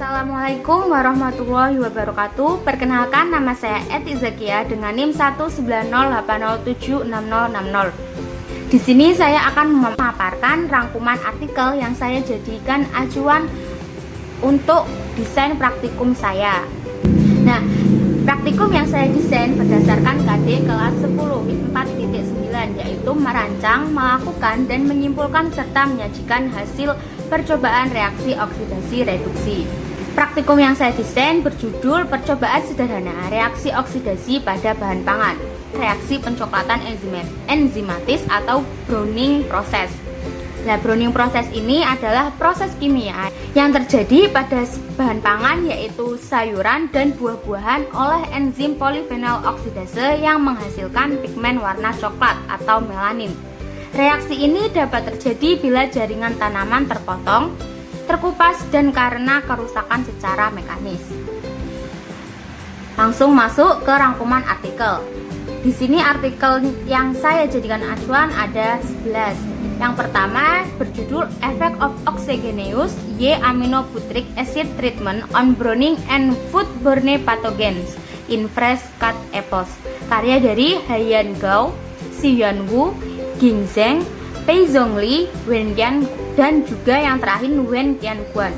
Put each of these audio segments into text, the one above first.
Assalamualaikum warahmatullahi wabarakatuh. Perkenalkan, nama saya Eti Zakia dengan NIM 19080760060. Di sini saya akan memaparkan rangkuman artikel yang saya jadikan acuan untuk desain praktikum saya. Nah, praktikum yang saya desain berdasarkan KD kelas 10.4.9, yaitu merancang, melakukan, dan menyimpulkan serta menyajikan hasil percobaan reaksi oksidasi reduksi. Praktikum yang saya desain berjudul Percobaan Sederhana Reaksi Oksidasi pada Bahan Pangan, Reaksi Pencoklatan Enzimatis atau Browning Process. Nah, Browning Process ini adalah proses kimia yang terjadi pada bahan pangan, yaitu sayuran dan buah-buahan, oleh enzim polifenol oksidase yang menghasilkan pigmen warna coklat atau melanin. Reaksi ini dapat terjadi bila jaringan tanaman terpotong, terkupas, dan karena kerusakan secara mekanis. Langsung masuk ke rangkuman artikel. Di sini artikel yang saya jadikan acuan ada 11. Yang pertama berjudul Effect of Oxygenous Y-aminobutyric acid treatment on browning and foodborne pathogens in fresh cut apples, karya dari Haiyan Gao, Xian Wu, Ging Zheng, Pei Zhongli, Wen Qian, dan juga yang terakhir Wen Qianguan.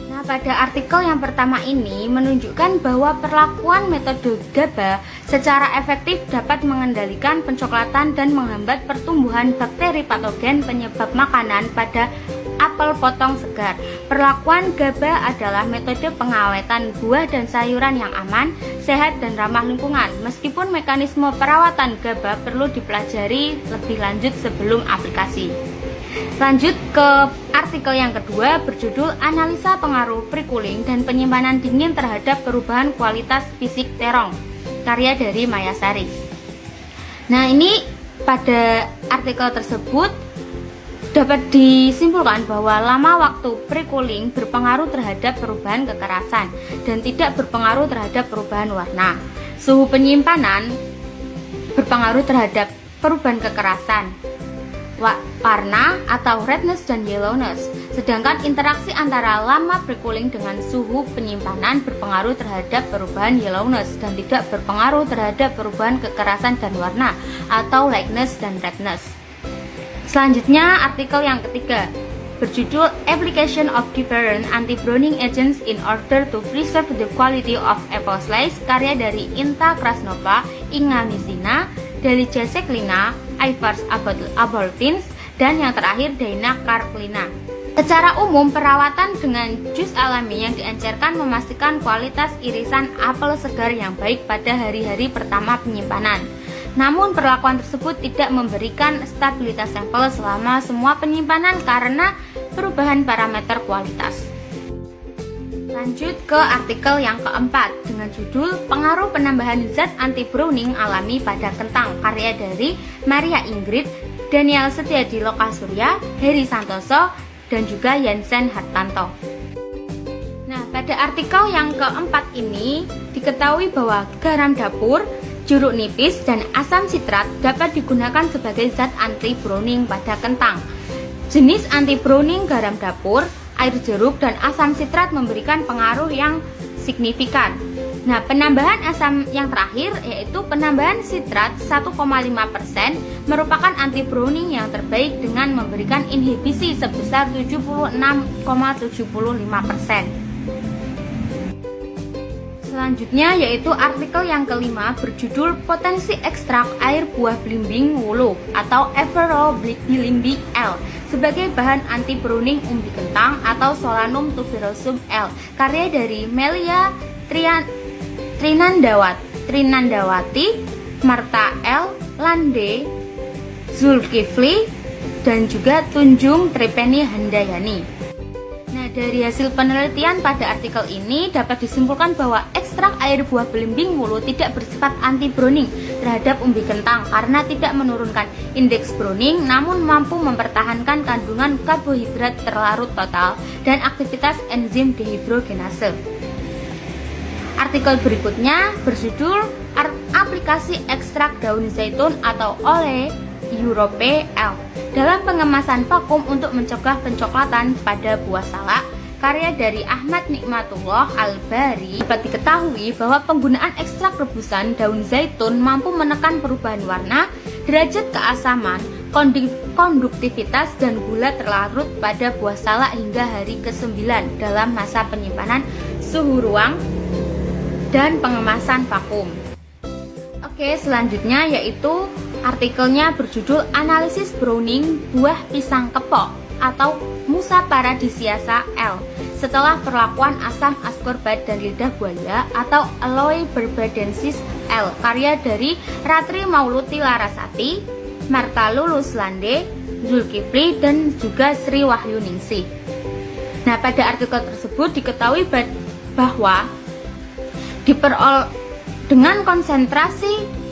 Nah, pada artikel yang pertama ini menunjukkan bahwa perlakuan metode GABA secara efektif dapat mengendalikan pencoklatan dan menghambat pertumbuhan bakteri patogen penyebab makanan pada apel potong segar. Perlakuan GABA adalah metode pengawetan buah dan sayuran yang aman, sehat, dan ramah lingkungan. Meskipun mekanisme perawatan GABA perlu dipelajari lebih lanjut sebelum aplikasi. Lanjut ke artikel yang kedua berjudul Analisa Pengaruh Pre-cooling dan Penyimpanan Dingin Terhadap Perubahan Kualitas Fisik Terong, karya dari Mayasari. Nah, ini pada artikel tersebut dapat disimpulkan bahwa lama waktu pre-cooling berpengaruh terhadap perubahan kekerasan dan tidak berpengaruh terhadap perubahan warna. Suhu penyimpanan berpengaruh terhadap perubahan kekerasan, warna atau redness dan yellowness. Sedangkan interaksi antara lama pre-cooling dengan suhu penyimpanan berpengaruh terhadap perubahan yellowness dan tidak berpengaruh terhadap perubahan kekerasan dan warna atau lightness dan redness. Selanjutnya artikel yang ketiga berjudul Application of Different Anti-Browning Agents in Order to Preserve the Quality of Apple Slice, karya dari Inta Krasnova, Inga Misina, Delicia Seklina, Ivars Aboltins, dan yang terakhir Daina Karklina. Secara umum, perawatan dengan jus alami yang diencerkan memastikan kualitas irisan apel segar yang baik pada hari-hari pertama penyimpanan. Namun perlakuan tersebut tidak memberikan stabilitas sampel selama semua penyimpanan karena perubahan parameter kualitas. Lanjut ke artikel yang keempat dengan judul Pengaruh Penambahan Zat Anti-Browning Alami pada Kentang, karya dari Maria Ingrid, Daniel Setiadi Lokasurya, Heri Santoso, dan juga Yansen Hartanto. Nah, pada artikel yang keempat ini diketahui bahwa garam dapur, jeruk nipis, dan asam sitrat dapat digunakan sebagai zat anti-browning pada kentang. Jenis anti-browning garam dapur, air jeruk, dan asam sitrat memberikan pengaruh yang signifikan. Nah, penambahan asam yang terakhir yaitu penambahan sitrat 1,5% merupakan anti-browning yang terbaik dengan memberikan inhibisi sebesar 76,75%. Selanjutnya yaitu artikel yang kelima berjudul Potensi Ekstrak Air Buah Belimbing Wulu atau Evero Belimbing L sebagai bahan anti-browning umbi kentang atau Solanum tuberosum L, karya dari Melia Trinandawati, Marta L, Lande Zulkifli, dan juga Tunjung Tripeni Handayani. Nah, dari hasil penelitian pada artikel ini dapat disimpulkan bahwa ekstrak air buah belimbing wulu tidak bersifat anti-browning terhadap umbi kentang karena tidak menurunkan indeks browning, namun mampu mempertahankan kandungan karbohidrat terlarut total dan aktivitas enzim dehidrogenase. Artikel berikutnya berjudul Aplikasi Ekstrak Daun Zaitun atau Oleh Europe L dalam pengemasan vakum untuk mencegah pencoklatan pada buah salak, karya dari Ahmad Nikmatullah Al-Bari, dapat diketahui bahwa penggunaan ekstrak rebusan daun zaitun mampu menekan perubahan warna, derajat keasaman, konduktivitas, dan gula terlarut pada buah salak hingga hari ke-9 dalam masa penyimpanan suhu ruang dan pengemasan vakum. Oke, selanjutnya yaitu artikelnya berjudul Analisis Browning Buah Pisang Kepok atau Musa paradisiaca L setelah perlakuan asam ascorbat dan lidah buaya atau Aloe barbadensis L, karya dari Ratri Mauluti Larasati, Marta Lulus Lande, Zulkifli, dan juga Sri Wahyuningsih. Nah, pada artikel tersebut diketahui bahwa dengan konsentrasi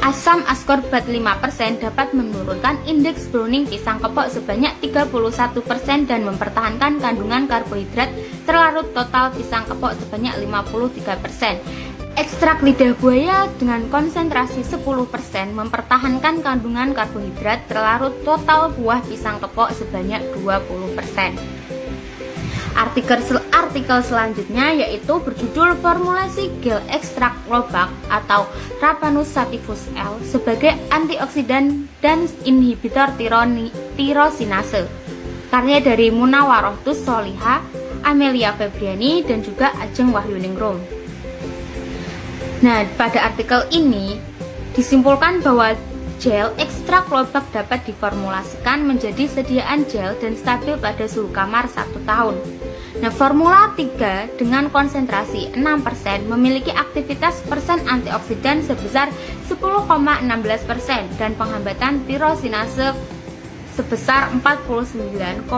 asam ascorbat 5% dapat menurunkan indeks browning pisang kepok sebanyak 31% dan mempertahankan kandungan karbohidrat terlarut total pisang kepok sebanyak 53%. Ekstrak lidah buaya dengan konsentrasi 10% mempertahankan kandungan karbohidrat terlarut total buah pisang kepok sebanyak 20%. Artikel selanjutnya yaitu berjudul Formulasi Gel Ekstrak Lobak atau Rapanus sativus L sebagai antioksidan dan inhibitor tirosinase, karya dari Munawarohtus Soliha, Amelia Febriani, dan juga Ajeng Wahyuningrum. Nah, pada artikel ini disimpulkan bahwa gel ekstrak lobak dapat diformulasikan menjadi sediaan gel dan stabil pada suhu kamar 1 tahun. Nah, formula 3 dengan konsentrasi 6% memiliki aktivitas persen antioksidan sebesar 10,16% dan penghambatan tirosinase sebesar 49,58%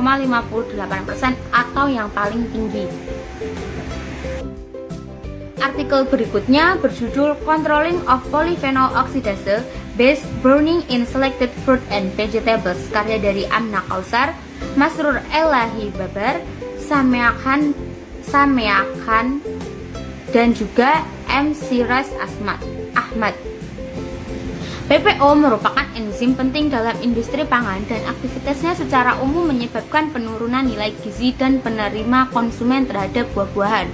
atau yang paling tinggi. Artikel berikutnya berjudul Controlling of Polyphenol Oxidase Based Browning in Selected Fruit and Vegetables, karya dari Amna Kausar, Masrur Elahi Babar, Sameakhan, dan juga M. Siras Ahmad. PPO merupakan enzim penting dalam industri pangan dan aktivitasnya secara umum menyebabkan penurunan nilai gizi dan penerima konsumen terhadap buah-buahan,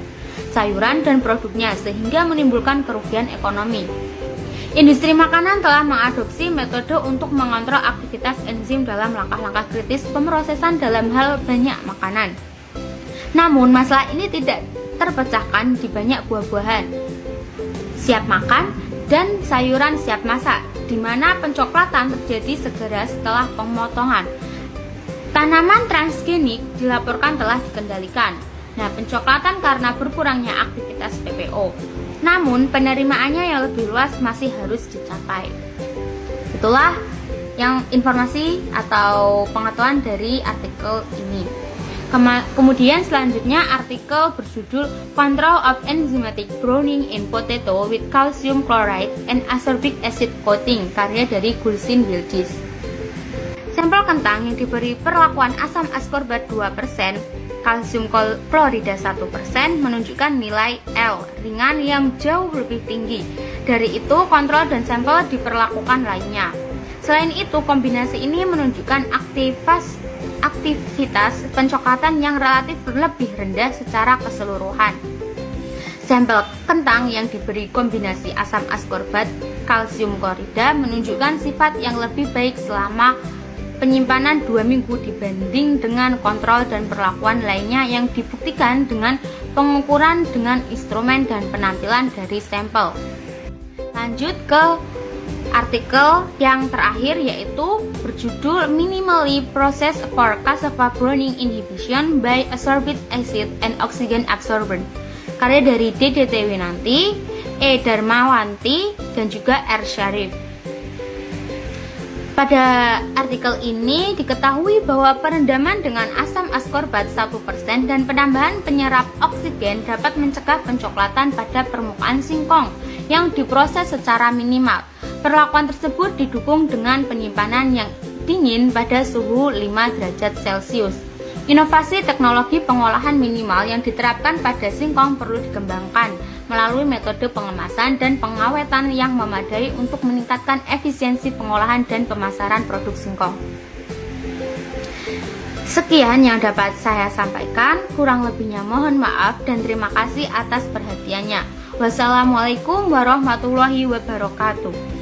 sayuran, dan produknya sehingga menimbulkan kerugian ekonomi. Industri makanan telah mengadopsi metode untuk mengontrol aktivitas enzim dalam langkah-langkah kritis pemrosesan dalam hal banyak makanan. Namun, masalah ini tidak terpecahkan di banyak buah-buahan siap makan dan sayuran siap masak, di mana pencoklatan terjadi segera setelah pemotongan. Tanaman transgenik dilaporkan telah dikendalikan. Nah, pencoklatan karena berkurangnya aktivitas PPO. Namun, penerimaannya yang lebih luas masih harus dicapai. Itulah yang informasi atau pengetahuan dari artikel ini. Kemudian selanjutnya artikel berjudul Control of Enzymatic Browning in Potato with Calcium Chloride and Ascorbic Acid Coating, karya dari Gulsin Yildiz. Sampel kentang yang diberi perlakuan asam ascorbat 2%, kalsium klorida 1% menunjukkan nilai L ringan yang jauh lebih tinggi. Dari itu, kontrol dan sampel diperlakukan lainnya. Selain itu, kombinasi ini menunjukkan aktivitas pencoklatan yang relatif lebih rendah secara keseluruhan. Sampel kentang yang diberi kombinasi asam ascorbat kalsium klorida menunjukkan sifat yang lebih baik selama penyimpanan 2 minggu dibanding dengan kontrol dan perlakuan lainnya yang dibuktikan dengan pengukuran dengan instrumen dan penampilan dari sampel. Lanjut ke artikel yang terakhir yaitu berjudul Minimally Processed for Cassava Browning Inhibition by Ascorbic Acid and Oxygen Absorbent, karya dari DDT Winanti, E. Darmawanti, dan juga R. Syarif. Pada artikel ini diketahui bahwa perendaman dengan asam ascorbat 1% dan penambahan penyerap oksigen dapat mencegah pencoklatan pada permukaan singkong yang diproses secara minimal. Perlakuan tersebut didukung dengan penyimpanan yang dingin pada suhu 5 derajat Celcius. Inovasi teknologi pengolahan minimal yang diterapkan pada singkong perlu dikembangkan melalui metode pengemasan dan pengawetan yang memadai untuk meningkatkan efisiensi pengolahan dan pemasaran produk singkong. Sekian yang dapat saya sampaikan, kurang lebihnya mohon maaf dan terima kasih atas perhatiannya. Wassalamualaikum warahmatullahi wabarakatuh.